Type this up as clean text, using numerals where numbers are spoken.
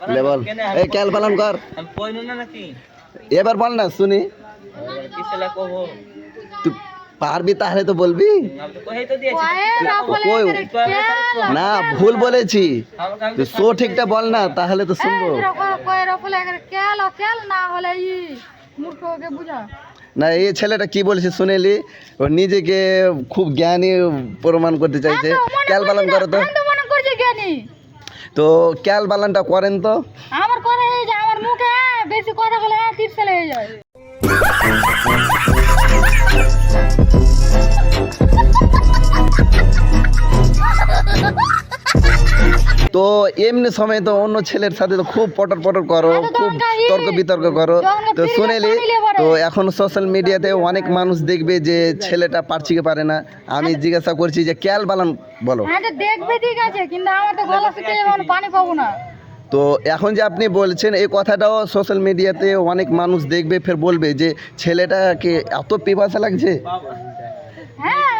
ले बोल ए कैल पालन कर এবার বল না শুনি তুই পারবি তাহলে তো বলবি না ভুল বলেছি তুই সো ঠিকটা বল না তাহলে তো শুনবো না এই ছেলেটা কি বলেছে শুনেলি ও নিজেকে খুব জ্ঞানী প্রমাণ করতে চাইছে ক্যাল পালন করো তো তো ক্যাল পালনটা করেন তো আমার করে এই যে আমার মুখে বেশি কথা বলে তিরছে লেগে যায় তো এমনি সময় তো অন্য ছেলের সাথে তো খুব পটর পটর করো খুব তর্ক বিতর্ক করো তো শুনেলি তো এখন সোশ্যাল মিডিয়াতে অনেক মানুষ দেখবে যে ছেলেটা পারছি কি পারে না আমি জিজ্ঞাসা করছি যে ক্যাল বালান বলো হ্যাঁ দেখবে ঠিক আছে কিন্তু আমার তো গলা শুকিয়ে যাবে পানি পাবো না তো এখন যে আপনি বলছেন এই কথাটাও সোশ্যাল মিডিয়াতে অনেক মানুষ দেখবে ফের বলবে যে ছেলেটাকে এত পিপাসা লাগছে হ্যাঁ